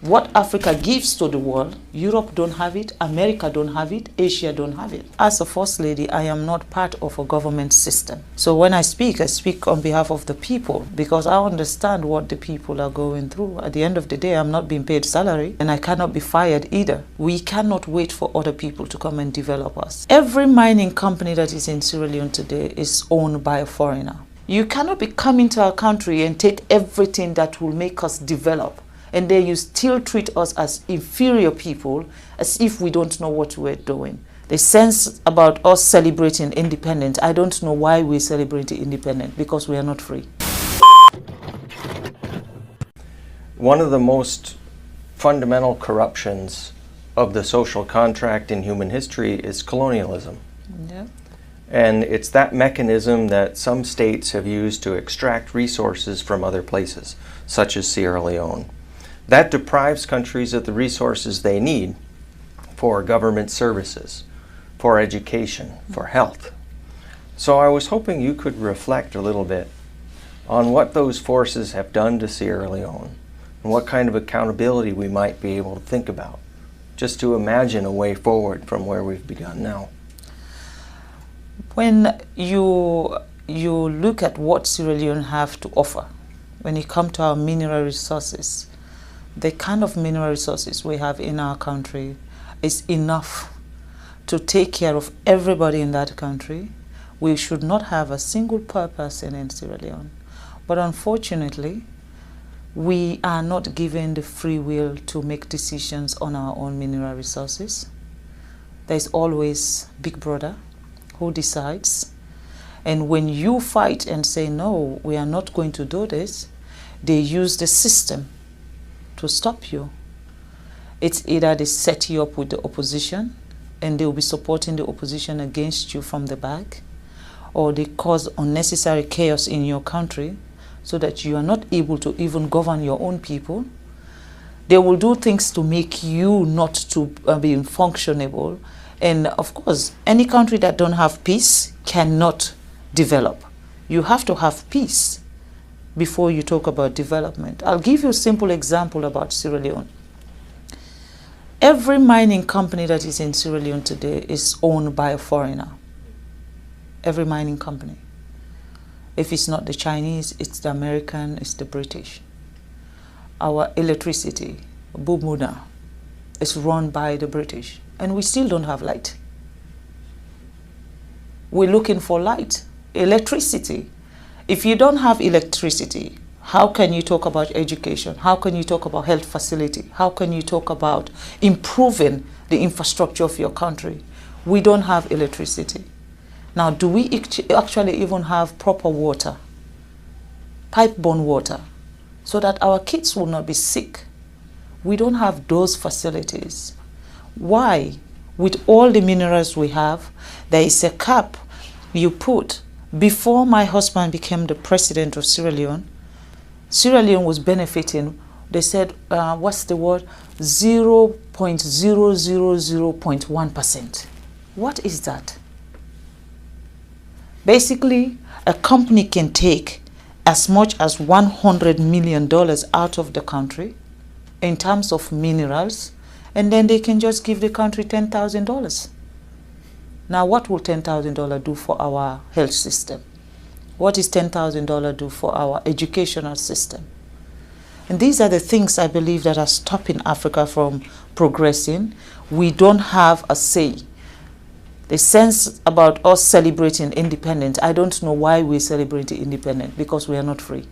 What Africa gives to the world, Europe don't have it, America don't have it, Asia don't have it. As a First Lady, I am not part of a government system. So when I speak on behalf of the people because I understand what the people are going through. At the end of the day, I'm not being paid salary and I cannot be fired either. We cannot wait for other people to come and develop us. Every mining company that is in Sierra Leone today is owned by a foreigner. You cannot be coming to our country and take everything that will make us develop, and then you still treat us as inferior people, as if we don't know what we're doing. The sense about us celebrating independence, I don't know why we celebrate independence, because we are not free. One of the most fundamental corruptions of the social contract in human history is colonialism. Yeah. And it's that mechanism that some states have used to extract resources from other places, such as Sierra Leone. That deprives countries of the resources they need for government services, for education, for health. So I was hoping you could reflect a little bit on what those forces have done to Sierra Leone and what kind of accountability we might be able to think about, just to imagine a way forward from where we've begun now. When you look at what Sierra Leone have to offer, when it comes to our mineral resources, the kind of mineral resources we have in our country is enough to take care of everybody in that country. We should not have a single poor person in Sierra Leone. But unfortunately, we are not given the free will to make decisions on our own mineral resources. There's always Big Brother who decides. And when you fight and say, no, we are not going to do this, they use the system to stop you. It's either they set you up with the opposition and they will be supporting the opposition against you from the back, or they cause unnecessary chaos in your country so that you are not able to even govern your own people. They will do things to make you not to be functionable. And of course, any country that don't have peace cannot develop. You have to have peace before you talk about development. I'll give you a simple example about Sierra Leone. Every mining company that is in Sierra Leone today is owned by a foreigner. Every mining company. If it's not the Chinese, it's the American, it's the British. Our electricity, Bumuna, is run by the British, and we still don't have light. We're looking for light, electricity. If you don't have electricity, how can you talk about education? How can you talk about health facility? How can you talk about improving the infrastructure of your country? We don't have electricity. Now, do we actually even have proper water, pipe-borne water, so that our kids will not be sick? We don't have those facilities. Why? With all the minerals we have, there is a cap you put. Before my husband became the president of Sierra Leone was benefiting, they said, what's the word? 0.000.1%. What is that? Basically, a company can take as much as $100 million out of the country in terms of minerals, and then they can just give the country $10,000. Now, what will $10,000 do for our health system? What is $10,000 do for our educational system? And these are the things I believe that are stopping Africa from progressing. We don't have a say. The sense about us celebrating independence, I don't know why we celebrate independence, because we are not free.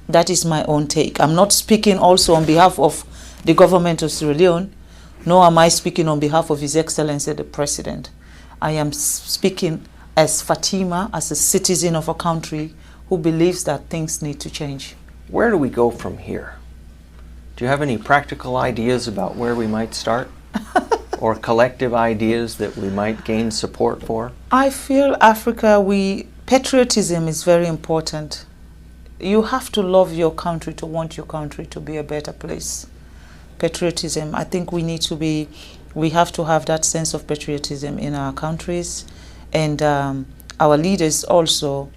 That is my own take. I'm not speaking also on behalf of the government of Sierra Leone, nor am I speaking on behalf of His Excellency the President. I am speaking as Fatima, as a citizen of a country who believes that things need to change. Where do we go from here? Do you have any practical ideas about where we might start? Or collective ideas that we might gain support for? I feel Africa, patriotism is very important. You have to love your country to want your country to be a better place. Patriotism, I think we have to have that sense of patriotism in our countries, and our leaders also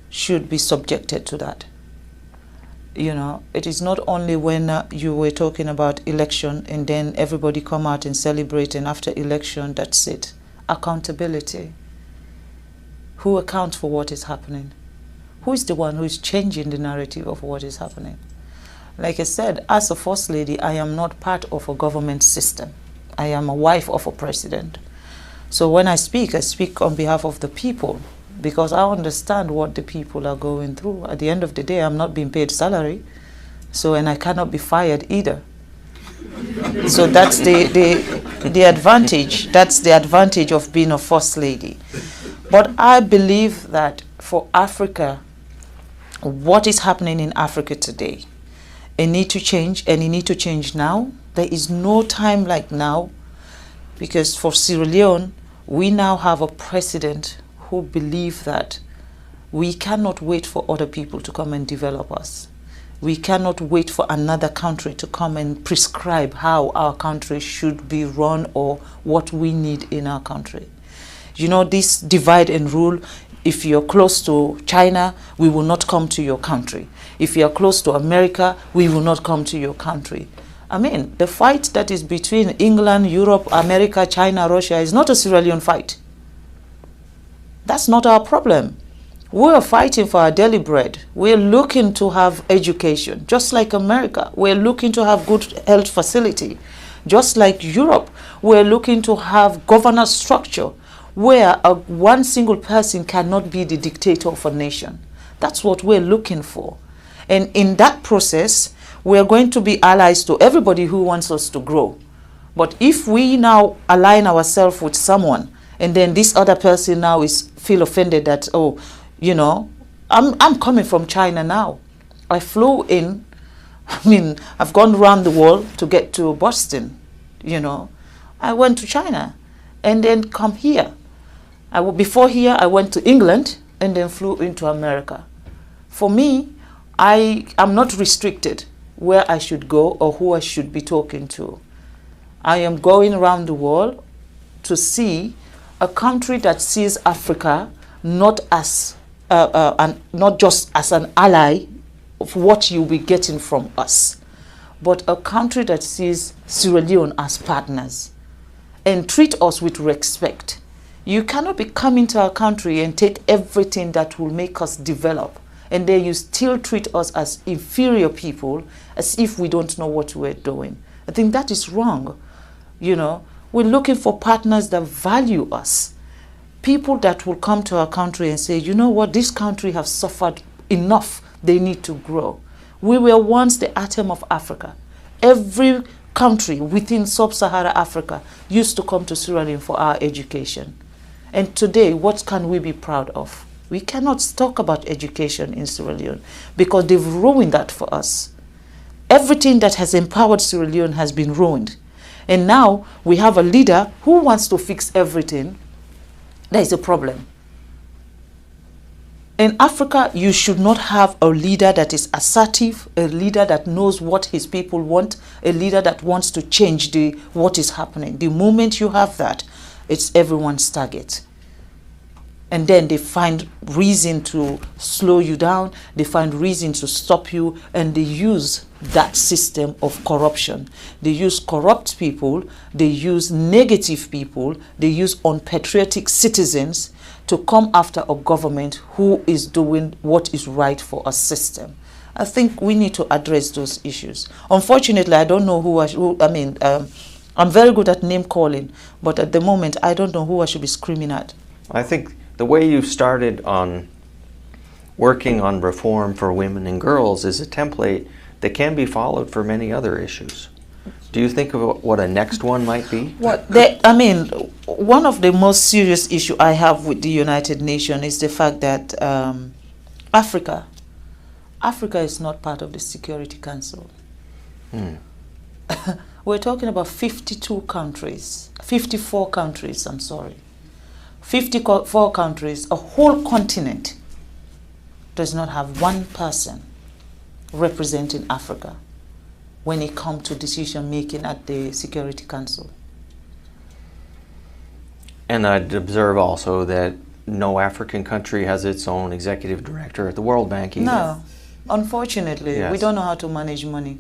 should be subjected to that. You know, it is not only when you were talking about election and then everybody come out and celebrate, and after election, that's it. Accountability. Who accounts for what is happening? Who is the one who is changing the narrative of what is happening? Like I said, as a First Lady, I am not part of a government system. I am a wife of a president. So when I speak on behalf of the people, because I understand what the people are going through. At the end of the day, I'm not being paid salary, so, and I cannot be fired either. So that's the advantage. That's the advantage of being a First Lady. But I believe that for Africa, what is happening in Africa today, it need to change, and it need to change now. There is no time like now, because for Sierra Leone, we now have a president who believe that we cannot wait for other people to come and develop us. We cannot wait for another country to come and prescribe how our country should be run or what we need in our country. You know, this divide and rule, if you're close to China, we will not come to your country. If you're close to America, we will not come to your country. I mean, the fight that is between England, Europe, America, China, Russia is not a Sierra Leone fight. That's not our problem. We're fighting for our daily bread. We're looking to have education, just like America. We're looking to have good health facility. Just like Europe, we're looking to have governance structure where one single person cannot be the dictator of a nation. That's what we're looking for. And in that process, we're going to be allies to everybody who wants us to grow. But if we now align ourselves with someone, and then this other person now feel offended that, oh, you know, I'm coming from China now. I flew in, I mean, I've gone around the world to get to Boston, you know. I went to China and then come here. Before here, I went to England and then flew into America. For me, I am not restricted where I should go or who I should be talking to. I am going around the world to see a country that sees Africa not as not just as an ally of what you'll be getting from us, but a country that sees Sierra Leone as partners and treat us with respect. You cannot be coming to our country and take everything that will make us develop, and then you still treat us as inferior people, as if we don't know what we're doing. I think that is wrong. You know, we're looking for partners that value us. People that will come to our country and say, you know what, this country has suffered enough. They need to grow. We were once the atom of Africa. Every country within sub-Saharan Africa used to come to Sierra Leone for our education. And today, what can we be proud of? We cannot talk about education in Sierra Leone because they've ruined that for us. Everything that has empowered Sierra Leone has been ruined. And now we have a leader who wants to fix everything. There is a problem. In Africa, you should not have a leader that is assertive, a leader that knows what his people want, a leader that wants to change what is happening. The moment you have that, it's everyone's target. And then they find reason to slow you down, they find reason to stop you, and they use that system of corruption. They use corrupt people, they use negative people, they use unpatriotic citizens to come after a government who is doing what is right for a system. I think we need to address those issues. Unfortunately, I don't know I'm very good at name calling, but at the moment, I don't know who I should be screaming at. I think the way you started on working on reform for women and girls is a template that can be followed for many other issues. Do you think of what a next one might be? One of the most serious issues I have with the United Nations is the fact that Africa is not part of the Security Council. We're talking about 54 countries, I'm sorry. 54 countries, a whole continent does not have one person representing Africa when it comes to decision making at the Security Council. And I'd observe also that no African country has its own executive director at the World Bank either. Unfortunately, we Yes. don't know how to manage money.